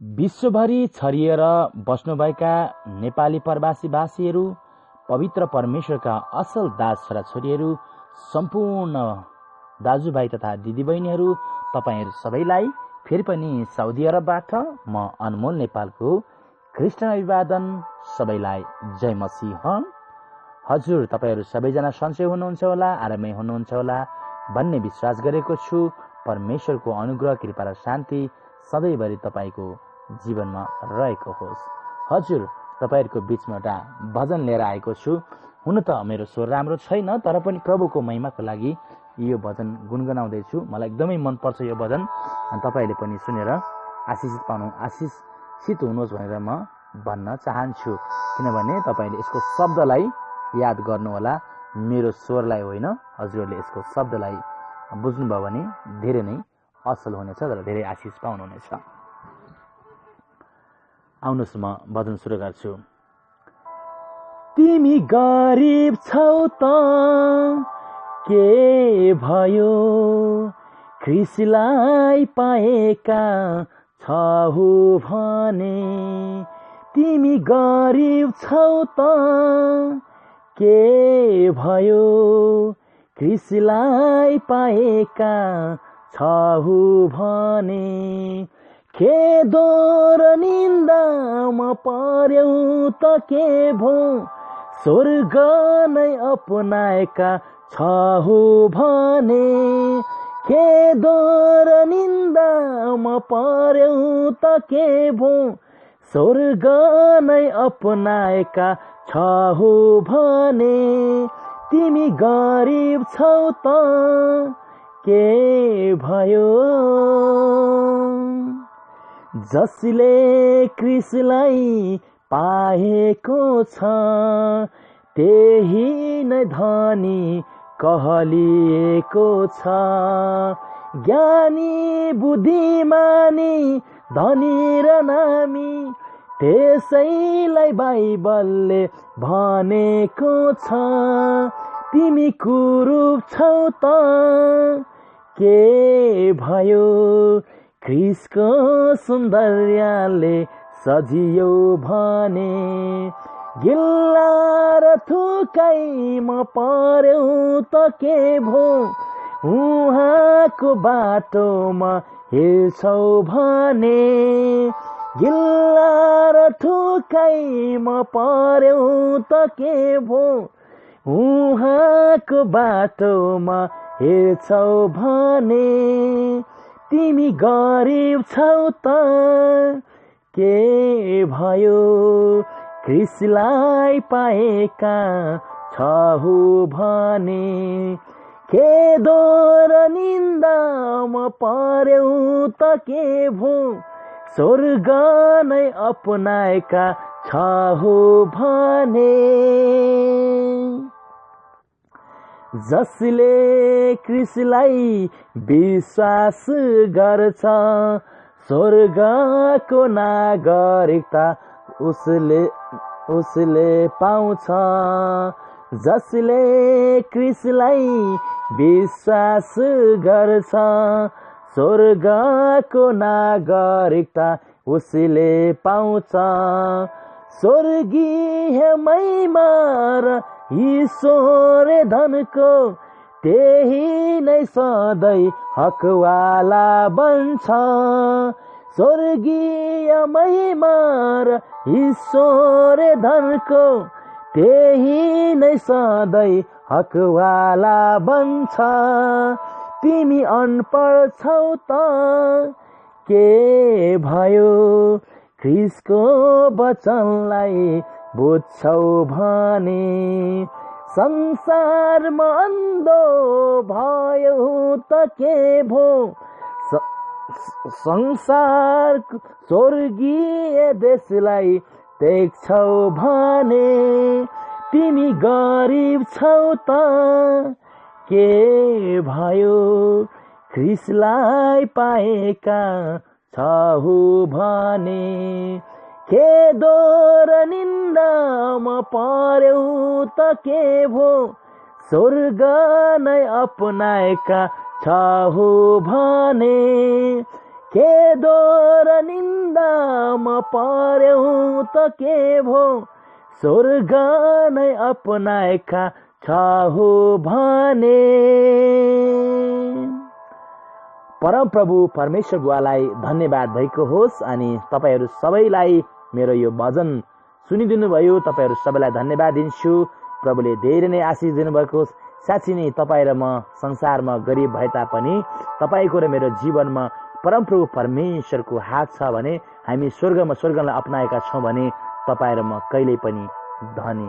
विश्वभरि छरिएर बस्नुभएका नेपाली प्रवासी भाषीहरू, पवित्र परमेश्वरका असल दास छोराछोरीहरू, सम्पूर्ण दाजुभाइ तथा दिदीबहिनीहरू, तपाईहरू सबैलाई फेरि पनि साउदी अरबबाट म अनमोल नेपालको ख्रिस्टान अभिवादन। सबैलाई जय मसीह। हजुर, तपाईहरू सबैजना सन्चै हुनुहुन्छ होला, आरामै हुनुहुन्छ होला भन्ने विश्वास गरेको छु। परमेश्वरको अनुग्रह, कृपा र शान्ति सधैँभरि तपाईँको जीवनमा रहेको होस्। हजुर, तपाईँहरूको बिचमा एउटा भजन लिएर आएको छु। हुन त मेरो स्वर राम्रो छैन, तर पनि प्रभुको महिमाको लागि यो भजन गुनगुनाउँदैछु। मलाई एकदमै मनपर्छ यो भजन, अनि तपाईँले पनि सुनेर आशिषित हुनुहोस् भनेर म भन्न चाहन्छु। किनभने तपाईँले यसको शब्दलाई याद गर्नुहोला, मेरो स्वरलाई होइन। हजुरहरूले यसको शब्दलाई बुझ्नुभयो भने धेरै नै असल हुनेछ र धेरै आशिष पाउनुहुनेछ। आउनुहोस् म भजन सुरु गर्छु। तिमी गरिब छौ त के भयो, ख्रिस्टलाई पाएका छौ भने। तिमी गरिब छौ त के भयो, ख्रिस्टलाई पाएका छौ भने। खेदो र निन्दामा पर्यौ त के भो, स्वर्ग नै अपनाएका छौ भने। खेदो र निन्दामा पर्यौ त के भो, स्वर्ग नै अपनाएका छौ भने। तिमी गरिब छौ त के भयो, जसले ख्रिस्टलाई पाएको छ त्यही नै धनी कहलिएको छ। ज्ञानी बुद्धिमानी धनी र नामी, त्यसैलाई बाइबलले भनेको छ। तिमी कुरूप छौ त के भयो, ख्रिस्टको सौन्दर्यले सजियो भने। गिल्ला र थुकाइमा पर्यौ त के भो, उहाँको बाटोमा हिँड्छौ भने। गिल्ला र थुकाइमा पर्यौ त के भो, उहाँको बाटोमा हिँड्छौ भने। तिमी गरिब छौ त के भयो, ख्रिस्टलाई पाएका छौ भने। खेदो र निन्दामा पर्यौ त के भो, स्वर्ग नै अपनाएका छौ भने। जसले ख्रिस्टलाई विश्वास गर्छ, स्वर्गको नागरिकता उसले पाउँछ। जसले ख्रिस्टलाई विश्वास गर्छ, स्वर्गको नागरिकता उसले पाउँछ। स्वर्गीय महिमा र ईश्वर धनको त्यही नै सधैँ हकवाला बन्छ। स्वर्गीय महिमा र ईश्वर धनको त्यही नै सधैँ हकवाला बन्छ। तिमी अनपढ छौ त के भयो, ख्रिस्टको वचनलाई बुझ्छौ भने। संसारमा अन्धो भयो त के भो, संसार स्वर्गीय देशलाई देख्छौ भने। तिमी गरिब छौ त के भयो, ख्रिस्टलाई पाएका छौ भने। खेदो र निन्दामा पर्यौ त के भो, स्वर्ग नै अपनाएका छौ भने। खेदो र निन्दामा पर्यौ त के भो, स्वर्ग नै अपनाएका छ हो भने। परमप्रभु परमेश्वर बुवालाई धन्यवाद भएको होस्। अनि तपाईँहरू सबैलाई मेरो यो भजन सुनिदिनु भयो, तपाईँहरू सबैलाई धन्यवाद दिन्छु। प्रभुले धेरै नै आशिष दिनुभएको होस्। साँच्चै नै तपाईँ र म संसारमा गरिब भए तापनि तपाईँको र मेरो जीवनमा परमप्रभु परमेश्वरको हात छ भने, हामी स्वर्गलाई अपनाएका छौँ भने तपाईँ र म कहिल्यै पनि धनी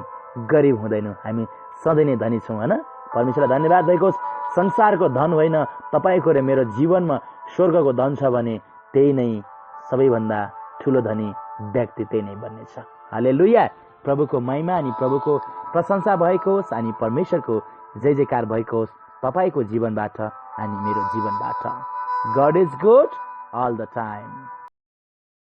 गरिब हुँदैनौँ, हामी सधैँ नै धनी छौँ होइन। परमेश्वरलाई धन्यवाद भएको होस्। संसारको धन होइन, तपाईँको र मेरो जीवनमा स्वर्गको धन छ भने त्यही नै सबैभन्दा ठुलो धनी व्यक्ति त्यही नै बन्नेछ। हालेलुया। प्रभुको महिमा अनि प्रभुको प्रशंसा भएको होस् अनि परमेश्वरको जय जयकार भएको होस् तपाईँको जीवनबाट अनि मेरो जीवनबाट। God is good all the time.